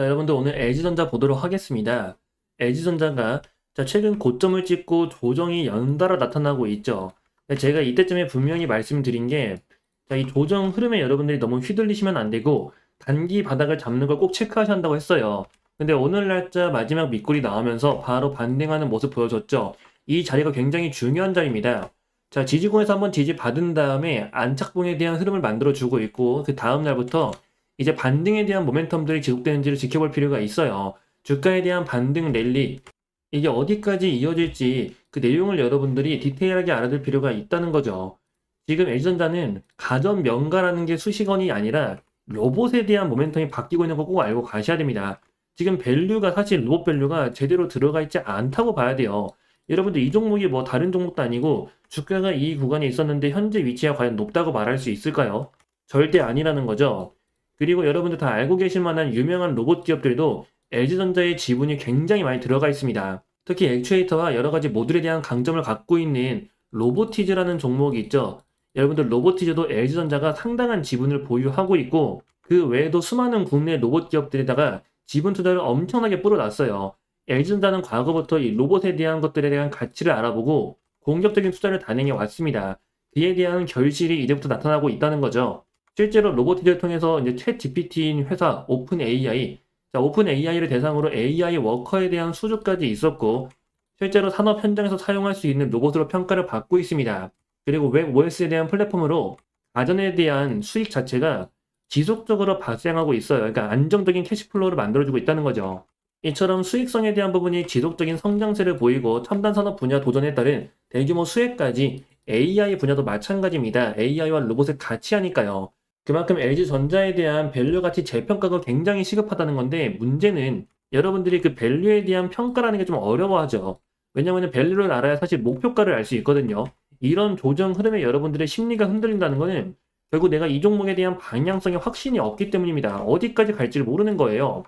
자, 여러분들 오늘 LG전자 보도록 하겠습니다. LG전자가 최근 고점을 찍고 조정이 연달아 나타나고 있죠. 제가 이때쯤에 분명히 말씀드린 게, 이 조정 흐름에 여러분들이 너무 휘둘리시면 안 되고, 단기 바닥을 잡는 걸 꼭 체크하셔야 한다고 했어요. 근데 오늘 날짜 마지막 밑골이 나오면서 바로 반등하는 모습 보여줬죠. 이 자리가 굉장히 중요한 자리입니다. 자, 지지권에서 한번 지지 받은 다음에 안착봉에 대한 흐름을 만들어주고 있고, 그 다음 날부터 이제 반등에 대한 모멘텀들이 지속되는지를 지켜볼 필요가 있어요. 주가에 대한 반등 랠리, 이게 어디까지 이어질지 그 내용을 여러분들이 디테일하게 알아둘 필요가 있다는 거죠. 지금 LG전자는 가전 명가라는 게 수식어이 아니라 로봇에 대한 모멘텀이 바뀌고 있는 거 꼭 알고 가셔야 됩니다. 지금 밸류가 사실 로봇 밸류가 제대로 들어가 있지 않다고 봐야 돼요. 여러분들 이 종목이 뭐 다른 종목도 아니고 주가가 이 구간에 있었는데 현재 위치가 과연 높다고 말할 수 있을까요? 절대 아니라는 거죠. 그리고 여러분들 다 알고 계실 만한 유명한 로봇 기업들도 LG전자의 지분이 굉장히 많이 들어가 있습니다. 특히 액추에이터와 여러 가지 모듈에 대한 강점을 갖고 있는 로보티즈라는 종목이 있죠. 여러분들 로보티즈도 LG전자가 상당한 지분을 보유하고 있고 그 외에도 수많은 국내 로봇 기업들에다가 지분 투자를 엄청나게 뿌려놨어요. LG전자는 과거부터 이 로봇에 대한 것들에 대한 가치를 알아보고 공격적인 투자를 단행해 왔습니다. 그에 대한 결실이 이제부터 나타나고 있다는 거죠. 실제로 로보티즈를 통해서 이제 챗 GPT인 회사 오픈 AI, 오픈 AI를 대상으로 AI 워커에 대한 수주까지 있었고 실제로 산업 현장에서 사용할 수 있는 로봇으로 평가를 받고 있습니다. 그리고 웹 OS에 대한 플랫폼으로 가전에 대한 수익 자체가 지속적으로 발생하고 있어요. 그러니까 안정적인 캐시플로우를 만들어주고 있다는 거죠. 이처럼 수익성에 대한 부분이 지속적인 성장세를 보이고 첨단 산업 분야 도전에 따른 대규모 수혜까지 AI 분야도 마찬가지입니다. AI와 로봇을 같이 하니까요. 그만큼 LG전자에 대한 밸류 가치 재평가가 굉장히 시급하다는 건데 문제는 여러분들이 그 밸류에 대한 평가라는 게 좀 어려워하죠. 왜냐하면 밸류를 알아야 사실 목표가를 알 수 있거든요. 이런 조정 흐름에 여러분들의 심리가 흔들린다는 거는 결국 내가 이 종목에 대한 방향성에 확신이 없기 때문입니다. 어디까지 갈지를 모르는 거예요.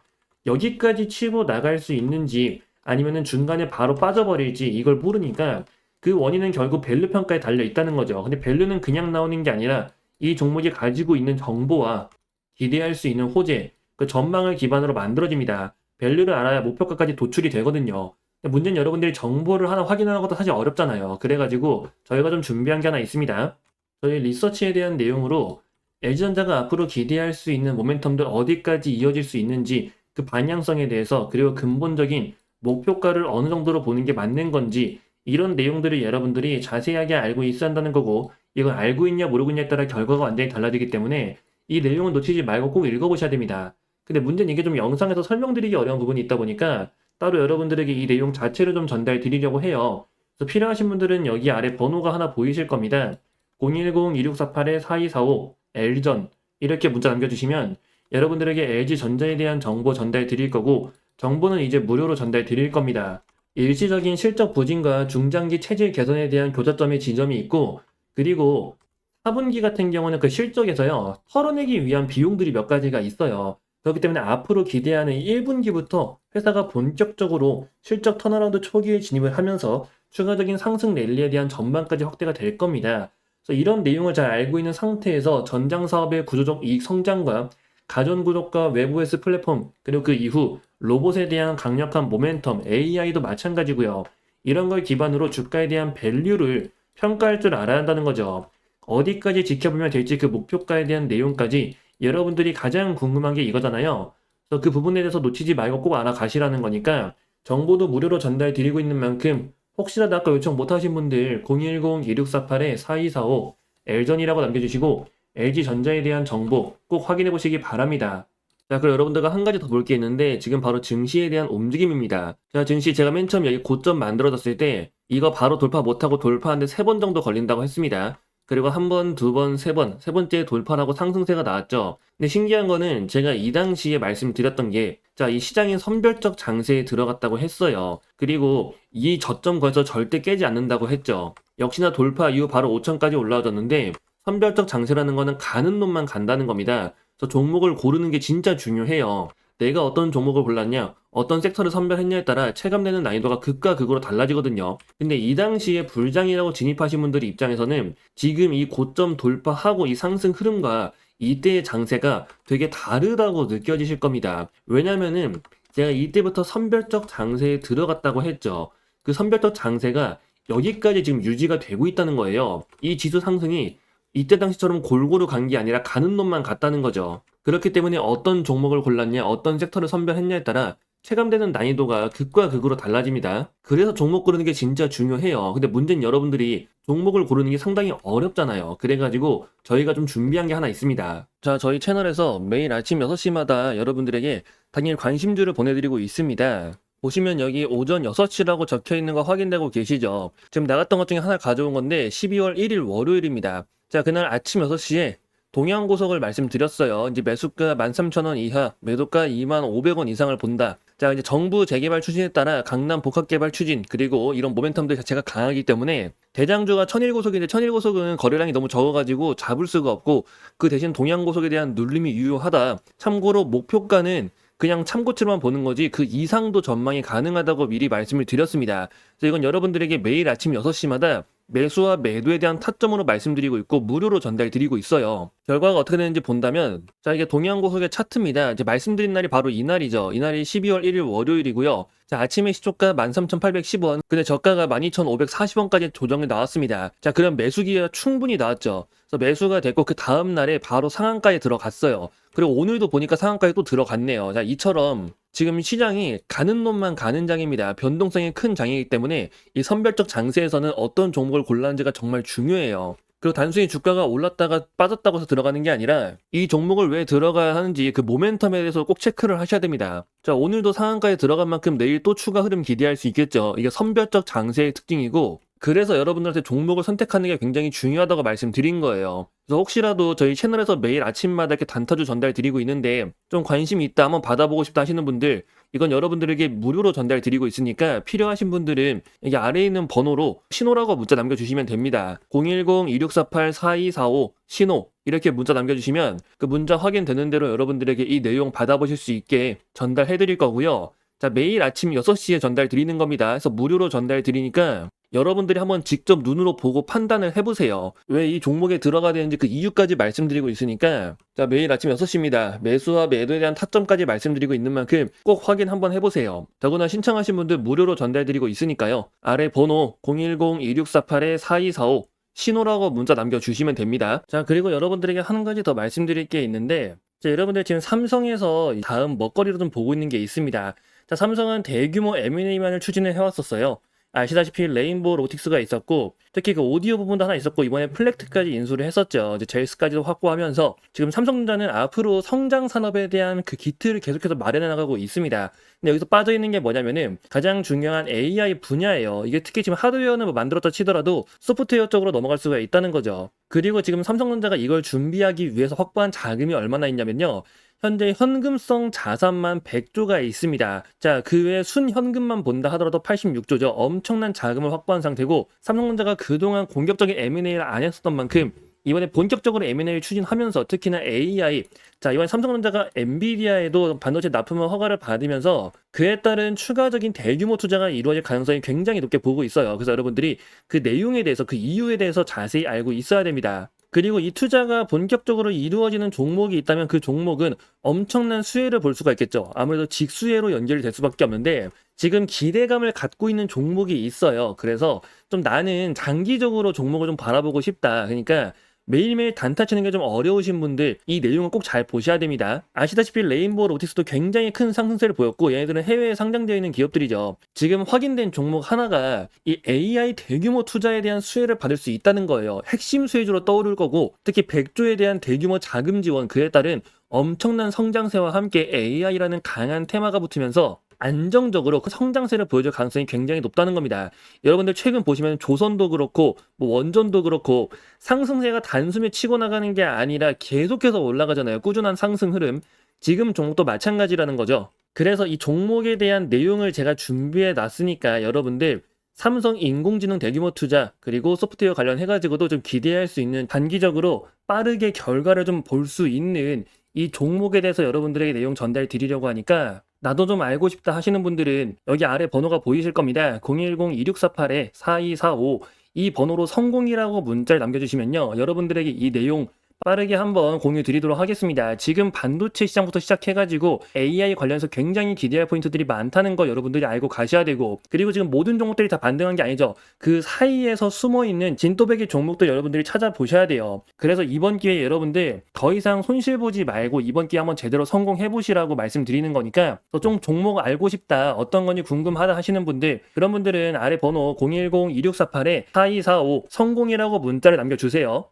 여기까지 치고 나갈 수 있는지 아니면은 중간에 바로 빠져버릴지 이걸 모르니까 그 원인은 결국 밸류 평가에 달려 있다는 거죠. 근데 밸류는 그냥 나오는 게 아니라 이 종목이 가지고 있는 정보와 기대할 수 있는 호재, 그 전망을 기반으로 만들어집니다. 밸류를 알아야 목표가까지 도출이 되거든요. 근데 문제는 여러분들이 정보를 하나 확인하는 것도 사실 어렵잖아요. 그래가지고 저희가 좀 준비한 게 하나 있습니다. 저희 리서치에 대한 내용으로 LG전자가 앞으로 기대할 수 있는 모멘텀들 어디까지 이어질 수 있는지 그 방향성에 대해서 그리고 근본적인 목표가를 어느 정도로 보는 게 맞는 건지 이런 내용들을 여러분들이 자세하게 알고 있어야 한다는 거고 이걸 알고 있냐 모르고 있냐에 따라 결과가 완전히 달라지기 때문에 이 내용을 놓치지 말고 꼭 읽어보셔야 됩니다. 근데 문제는 이게 좀 영상에서 설명드리기 어려운 부분이 있다 보니까 따로 여러분들에게 이 내용 자체를 좀 전달 드리려고 해요. 그래서 필요하신 분들은 여기 아래 번호가 하나 보이실 겁니다. 010-2648-4245 LG전 이렇게 문자 남겨주시면 여러분들에게 LG전자에 대한 정보 전달 드릴 거고 정보는 이제 무료로 전달 드릴 겁니다. 일시적인 실적 부진과 중장기 체질 개선에 대한 교차점의 지점이 있고 그리고 4분기 같은 경우는 그 실적에서요 털어내기 위한 비용들이 몇 가지가 있어요. 그렇기 때문에 앞으로 기대하는 1분기부터 회사가 본격적으로 실적 턴어라운드 초기에 진입을 하면서 추가적인 상승 랠리에 대한 전망까지 확대가 될 겁니다. 그래서 이런 내용을 잘 알고 있는 상태에서 전장 사업의 구조적 이익 성장과 가전 구독과 외부 OS 플랫폼 그리고 그 이후 로봇에 대한 강력한 모멘텀 AI도 마찬가지고요. 이런 걸 기반으로 주가에 대한 밸류를 평가할 줄 알아야 한다는 거죠. 어디까지 지켜보면 될지 그 목표가에 대한 내용까지 여러분들이 가장 궁금한 게 이거잖아요. 그래서 그 부분에 대해서 놓치지 말고 꼭 알아가시라는 거니까 정보도 무료로 전달 드리고 있는 만큼 혹시라도 아까 요청 못하신 분들 010-2648-4245 L전이라고 남겨주시고 LG전자에 대한 정보 꼭 확인해 보시기 바랍니다. 자, 그럼 여러분들과 한 가지 더 볼 게 있는데 지금 바로 증시에 대한 움직임입니다. 자, 증시 제가 맨 처음 여기 고점 만들어졌을 때 이거 바로 돌파 못하고 돌파하는데 3번 정도 걸린다고 했습니다. 그리고 한 번, 두 번, 세 번, 세 번째 돌파라고 상승세가 나왔죠. 근데 신기한 거는 제가 이 당시에 말씀드렸던 게, 자, 이 시장이 선별적 장세에 들어갔다고 했어요. 그리고 이 저점 거에서 절대 깨지 않는다고 했죠. 역시나 돌파 이후 바로 5천까지 올라와줬는데, 선별적 장세라는 거는 가는 놈만 간다는 겁니다. 그래서 종목을 고르는 게 진짜 중요해요. 내가 어떤 종목을 골랐냐, 어떤 섹터를 선별했냐에 따라 체감되는 난이도가 극과 극으로 달라지거든요. 근데 이 당시에 불장이라고 진입하신 분들 입장에서는 지금 이 고점 돌파하고 이 상승 흐름과 이때의 장세가 되게 다르다고 느껴지실 겁니다. 왜냐면은 제가 이때부터 선별적 장세에 들어갔다고 했죠. 그 선별적 장세가 여기까지 지금 유지가 되고 있다는 거예요. 이 지수 상승이 이때 당시처럼 골고루 간 게 아니라 가는 놈만 갔다는 거죠. 그렇기 때문에 어떤 종목을 골랐냐, 어떤 섹터를 선별했냐에 따라 체감되는 난이도가 극과 극으로 달라집니다. 그래서 종목 고르는 게 진짜 중요해요. 근데 문제는 여러분들이 종목을 고르는 게 상당히 어렵잖아요. 그래가지고 저희가 좀 준비한 게 하나 있습니다. 자, 저희 채널에서 매일 아침 6시마다 여러분들에게 당일 관심주를 보내드리고 있습니다. 보시면 여기 오전 6시라고 적혀 있는 거 확인되고 계시죠? 지금 나갔던 것 중에 하나 가져온 건데 12월 1일 월요일입니다. 자, 그날 아침 6시에 동양고속을 말씀드렸어요. 이제 매수가 13,000원 이하, 매도가 25,500원 이상을 본다. 자, 이제 정부 재개발 추진에 따라 강남 복합개발 추진, 그리고 이런 모멘텀들 자체가 강하기 때문에 대장주가 천일고속인데 천일고속은 거래량이 너무 적어가지고 잡을 수가 없고 그 대신 동양고속에 대한 눌림이 유효하다. 참고로 목표가는 그냥 참고치로만 보는 거지 그 이상도 전망이 가능하다고 미리 말씀을 드렸습니다. 그래서 이건 여러분들에게 매일 아침 6시마다 매수와 매도에 대한 타점으로 말씀드리고 있고 무료로 전달드리고 있어요. 결과가 어떻게 되는지 본다면 자, 이게 동양고속의 차트입니다. 이제 말씀드린 날이 바로 이날이죠. 이날이 12월 1일 월요일이고요. 자, 아침에 시초가 13,810원, 근데 저가가 12,540원까지 조정이 나왔습니다. 자, 그럼 매수기가 충분히 나왔죠. 그래서 매수가 됐고 그 다음 날에 바로 상한가에 들어갔어요. 그리고 오늘도 보니까 상한가에 또 들어갔네요. 자, 이처럼 지금 시장이 가는 놈만 가는 장입니다. 변동성이 큰 장이기 때문에 이 선별적 장세에서는 어떤 종목을 골라는지가 정말 중요해요. 그리고 단순히 주가가 올랐다가 빠졌다고 해서 들어가는 게 아니라 이 종목을 왜 들어가야 하는지 그 모멘텀에 대해서 꼭 체크를 하셔야 됩니다. 자, 오늘도 상한가에 들어간 만큼 내일 또 추가 흐름 기대할 수 있겠죠. 이게 선별적 장세의 특징이고 그래서 여러분들한테 종목을 선택하는 게 굉장히 중요하다고 말씀드린 거예요. 그래서 혹시라도 저희 채널에서 매일 아침마다 이렇게 단타주 전달 드리고 있는데 좀 관심이 있다, 한번 받아보고 싶다 하시는 분들 이건 여러분들에게 무료로 전달 드리고 있으니까 필요하신 분들은 여기 아래에 있는 번호로 신호라고 문자 남겨주시면 됩니다. 010-2648-4245 신호 이렇게 문자 남겨주시면 그 문자 확인되는 대로 여러분들에게 이 내용 받아보실 수 있게 전달해 드릴 거고요. 자, 매일 아침 6시에 전달 드리는 겁니다. 그래서 무료로 전달 드리니까 여러분들이 한번 직접 눈으로 보고 판단을 해보세요. 왜 이 종목에 들어가야 되는지 그 이유까지 말씀드리고 있으니까 자, 매일 아침 6시입니다. 매수와 매도에 대한 타점까지 말씀드리고 있는 만큼 꼭 확인 한번 해보세요. 더구나 신청하신 분들 무료로 전달드리고 있으니까요. 아래 번호 010-2648-4245 신호라고 문자 남겨주시면 됩니다. 자, 그리고 여러분들에게 한 가지 더 말씀드릴 게 있는데 자, 여러분들 지금 삼성에서 다음 먹거리로 좀 보고 있는 게 있습니다. 자, 삼성은 대규모 M&A만을 추진을 해왔었어요. 아시다시피 레인보우 로틱스가 있었고 특히 그 오디오 부분도 하나 있었고 이번에 플렉트까지 인수를 했었죠. 이제 제이스까지도 확보하면서 지금 삼성전자는 앞으로 성장 산업에 대한 그 기틀을 계속해서 마련해 나가고 있습니다. 근데 여기서 빠져 있는 게 뭐냐면은 가장 중요한 AI 분야예요. 이게 특히 지금 하드웨어는 뭐 만들었다 치더라도 소프트웨어 쪽으로 넘어갈 수가 있다는 거죠. 그리고 지금 삼성전자가 이걸 준비하기 위해서 확보한 자금이 얼마나 있냐면요. 현재 현금성 자산만 100조가 있습니다. 자, 그 외에 순현금만 본다 하더라도 86조죠. 엄청난 자금을 확보한 상태고 삼성전자가 그동안 공격적인 M&A를 안 했었던 만큼 이번에 본격적으로 M&A를 추진하면서 특히나 AI, 자, 이번에 삼성전자가 엔비디아에도 반도체 납품을 허가를 받으면서 그에 따른 추가적인 대규모 투자가 이루어질 가능성이 굉장히 높게 보고 있어요. 그래서 여러분들이 그 내용에 대해서 그 이유에 대해서 자세히 알고 있어야 됩니다. 그리고 이 투자가 본격적으로 이루어지는 종목이 있다면 그 종목은 엄청난 수혜를 볼 수가 있겠죠. 아무래도 직수혜로 연결이 될 수밖에 없는데 지금 기대감을 갖고 있는 종목이 있어요. 그래서 좀 나는 장기적으로 종목을 좀 바라보고 싶다. 그러니까 매일매일 단타 치는 게 좀 어려우신 분들 이 내용을 꼭 잘 보셔야 됩니다. 아시다시피 레인보우 로틱스도 굉장히 큰 상승세를 보였고 얘네들은 해외에 상장되어 있는 기업들이죠. 지금 확인된 종목 하나가 이 AI 대규모 투자에 대한 수혜를 받을 수 있다는 거예요. 핵심 수혜주로 떠오를 거고 특히 100조에 대한 대규모 자금 지원 그에 따른 엄청난 성장세와 함께 AI라는 강한 테마가 붙으면서 안정적으로 그 성장세를 보여줄 가능성이 굉장히 높다는 겁니다. 여러분들 최근 보시면 조선도 그렇고 뭐 원전도 그렇고 상승세가 단숨에 치고 나가는 게 아니라 계속해서 올라가잖아요. 꾸준한 상승 흐름. 지금 종목도 마찬가지라는 거죠. 그래서 이 종목에 대한 내용을 제가 준비해 놨으니까 여러분들 삼성 인공지능 대규모 투자 그리고 소프트웨어 관련해가지고도 좀 기대할 수 있는 단기적으로 빠르게 결과를 좀 볼 수 있는 이 종목에 대해서 여러분들에게 내용 전달 드리려고 하니까 나도 좀 알고 싶다 하시는 분들은 여기 아래 번호가 보이실 겁니다. 010-2648-4245 이 번호로 성공이라고 문자를 남겨주시면요. 여러분들에게 이 내용 빠르게 한번 공유 드리도록 하겠습니다. 지금 반도체 시장부터 시작해가지고 AI 관련해서 굉장히 기대할 포인트들이 많다는 거 여러분들이 알고 가셔야 되고, 그리고 지금 모든 종목들이 다 반등한 게 아니죠. 그 사이에서 숨어있는 진또배기 종목들 여러분들이 찾아보셔야 돼요. 그래서 이번 기회에 여러분들 더 이상 손실 보지 말고 이번 기회에 한번 제대로 성공해보시라고 말씀드리는 거니까, 좀 종목 알고 싶다, 어떤 건지 궁금하다 하시는 분들, 그런 분들은 아래 번호 010-2648-4245 성공이라고 문자를 남겨주세요.